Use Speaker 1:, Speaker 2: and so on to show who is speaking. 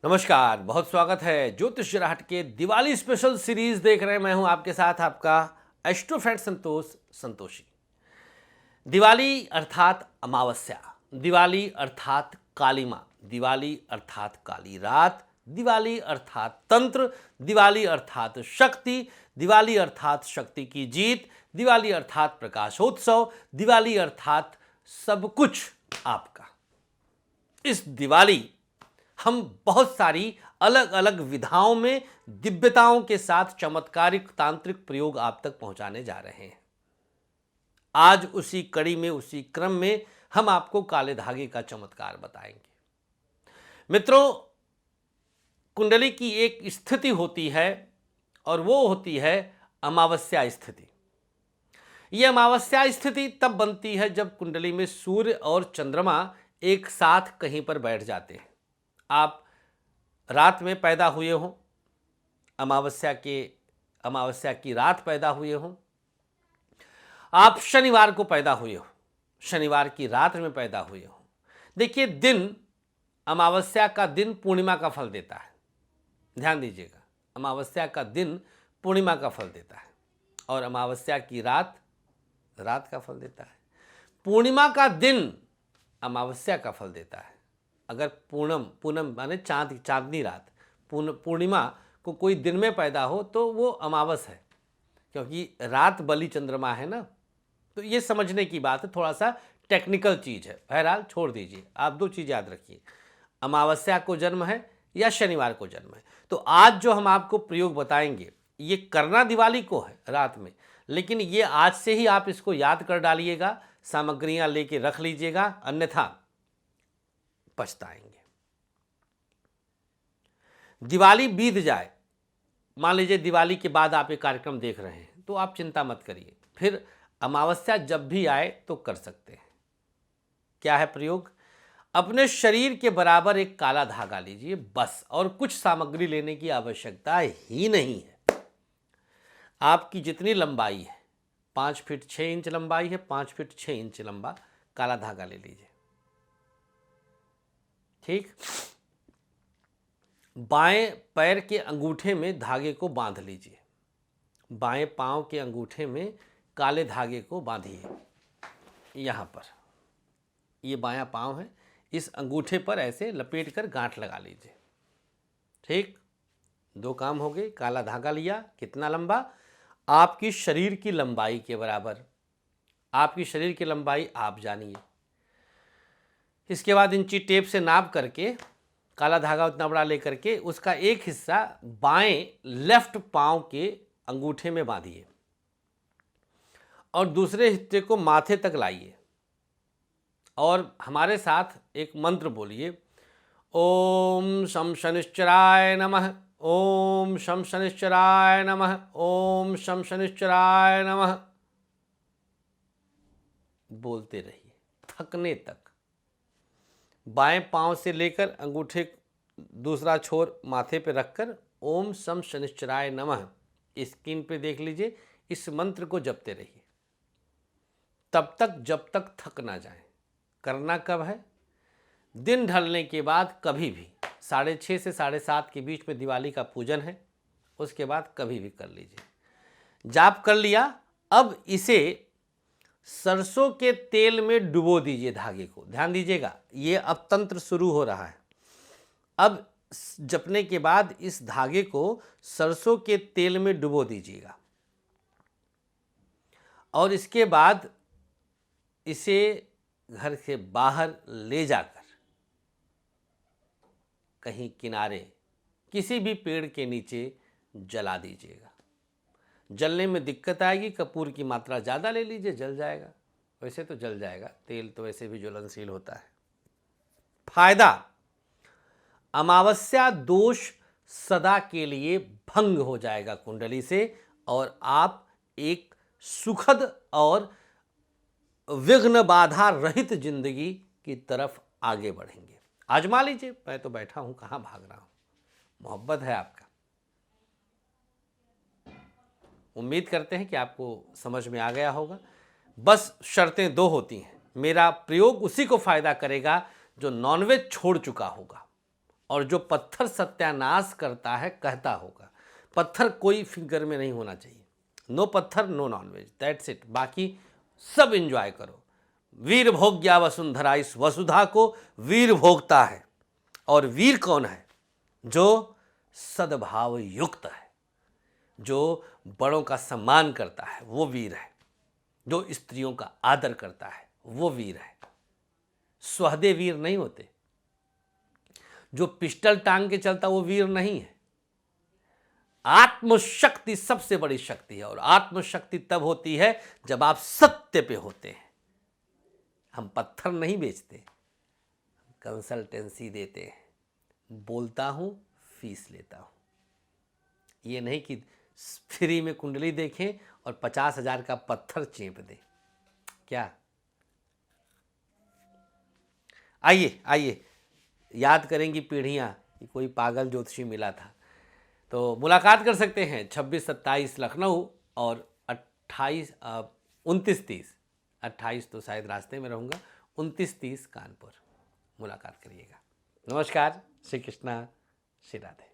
Speaker 1: नमस्कार, बहुत स्वागत है ज्योतिष राहट के दिवाली स्पेशल सीरीज देख रहे हैं। मैं हूं आपके साथ आपका एस्ट्रो फ्रेंड संतोषी। दिवाली अर्थात अमावस्या, दिवाली अर्थात काली माँ, दिवाली अर्थात काली रात, दिवाली अर्थात तंत्र, दिवाली अर्थात शक्ति, दिवाली अर्थात शक्ति की जीत, दिवाली अर्थात प्रकाशोत्सव, दिवाली अर्थात सब कुछ आपका। इस दिवाली हम बहुत सारी अलग अलग विधाओं में दिव्यताओं के साथ चमत्कारिक तांत्रिक प्रयोग आप तक पहुंचाने जा रहे हैं। आज उसी कड़ी में, उसी क्रम में हम आपको काले धागे का चमत्कार बताएंगे। मित्रों, कुंडली की एक स्थिति होती है और वो होती है अमावस्या स्थिति। यह अमावस्या स्थिति तब बनती है जब कुंडली में सूर्य और चंद्रमा एक साथ कहीं पर बैठ जाते हैं। आप रात में पैदा हुए हो, अमावस्या की रात पैदा हुए हो, आप शनिवार को पैदा हुए हो, शनिवार की रात में पैदा हुए हो। देखिए, दिन अमावस्या का दिन पूर्णिमा का फल देता है। ध्यान दीजिएगा, अमावस्या का दिन पूर्णिमा का फल देता है और अमावस्या की रात रात का फल देता है। पूर्णिमा का दिन अमावस्या का फल देता है। अगर पूनम माने चांदनी रात, पूर्णिमा को कोई दिन में पैदा हो तो वो अमावस है, क्योंकि रात बलि चंद्रमा है ना। तो ये समझने की बात है, थोड़ा सा टेक्निकल चीज़ है। बहरहाल छोड़ दीजिए, आप दो चीज़ याद रखिए, अमावस्या को जन्म है या शनिवार को जन्म है। तो आज जो हम आपको प्रयोग बताएंगे ये करना दिवाली को है रात में, लेकिन ये आज से ही आप इसको याद कर डालिएगा, सामग्रियां लेके रख लीजिएगा, अन्यथा पछताएंगे। दिवाली बीत जाए, मान लीजिए दिवाली के बाद आप ये कार्यक्रम देख रहे हैं, तो आप चिंता मत करिए, फिर अमावस्या जब भी आए तो कर सकते हैं। क्या है प्रयोग? अपने शरीर के बराबर एक काला धागा लीजिए बस, और कुछ सामग्री लेने की आवश्यकता ही नहीं है। आपकी जितनी लंबाई है, 5 फीट 6 इंच लंबाई है, 5 फीट 6 इंच लंबा काला धागा ले लीजिए। ठीक, बाएं पैर के अंगूठे में धागे को बांध लीजिए, बाएं पांव के अंगूठे में काले धागे को बांधिए। यहाँ पर ये बायां पांव है, इस अंगूठे पर ऐसे लपेट कर गांठ लगा लीजिए। ठीक, 2 काम हो गए। काला धागा लिया, कितना लंबा? आपकी शरीर की लंबाई के बराबर। आपकी शरीर की लंबाई आप जानिए। इसके बाद इंची टेप से नाप करके काला धागा उतना बड़ा लेकर के उसका एक हिस्सा बाएं लेफ्ट पांव के अंगूठे में बांधिए और दूसरे हिस्से को माथे तक लाइए और हमारे साथ एक मंत्र बोलिए, ओम शम शनिश्चराय नमः, ओम शम शनिश्चराय नमः, ओम शम शनिश्चराय नमः। बोलते रहिए थकने तक। बाएं पांव से लेकर अंगूठे दूसरा छोर माथे पे रखकर ओम शम शनिश्चराय नमः स्क्रीन पे देख लीजिए, इस मंत्र को जपते रहिए तब तक जब तक थक ना जाए। करना कब है? दिन ढलने के बाद कभी भी, 6:30 से 7:30 के बीच में दिवाली का पूजन है, उसके बाद कभी भी कर लीजिए। जाप कर लिया, अब इसे सरसों के तेल में डुबो दीजिए धागे को। ध्यान दीजिएगा, ये अब तंत्र शुरू हो रहा है। अब जपने के बाद इस धागे को सरसों के तेल में डुबो दीजिएगा और इसके बाद इसे घर से बाहर ले जाकर कहीं किनारे किसी भी पेड़ के नीचे जला दीजिएगा। जलने में दिक्कत आएगी, कपूर की मात्रा ज़्यादा ले लीजिए, जल जाएगा। वैसे तो जल जाएगा, तेल तो वैसे भी ज्वलनशील होता है। फायदा, अमावस्या दोष सदा के लिए भंग हो जाएगा कुंडली से और आप एक सुखद और विघ्न बाधा रहित जिंदगी की तरफ आगे बढ़ेंगे। आजमा लीजिए। मैं तो बैठा हूं, कहां भाग रहा हूं। मोहब्बत है आपका। उम्मीद करते हैं कि आपको समझ में आ गया होगा। बस शर्तें 2 होती हैं। मेरा प्रयोग उसी को फायदा करेगा जो नॉनवेज छोड़ चुका होगा, और जो पत्थर सत्यानाश करता है कहता होगा। पत्थर कोई फिगर में नहीं होना चाहिए। नो पत्थर नो नॉनवेज, दैट्स इट। बाकी सब एंजॉय करो। वीर भोग्या वसुंधरा, इस वसुधा को वीर भोगता है। और वीर कौन है? जो सद्भाव युक्त है, जो बड़ों का सम्मान करता है वो वीर है। जो स्त्रियों का आदर करता है वो वीर है। स्वहदे वीर नहीं होते। जो पिस्टल टांग के चलता वो वीर नहीं है। आत्मशक्ति सबसे बड़ी शक्ति है, और आत्मशक्ति तब होती है जब आप सत्य पे होते हैं। हम पत्थर नहीं बेचते, कंसल्टेंसी देते हैं। बोलता हूं, फीस लेता हूं। ये नहीं कि फ्री में कुंडली देखें और 50,000 का पत्थर चेप दें। क्या? आइए आइए, याद करेंगी पीढ़ियां कि कोई पागल ज्योतिषी मिला था। तो मुलाकात कर सकते हैं 26-27 लखनऊ और 29-30। 28 तो शायद रास्ते में रहूँगा, 29-30 कानपुर। मुलाकात करिएगा। नमस्कार, श्री कृष्णा, श्री राधे।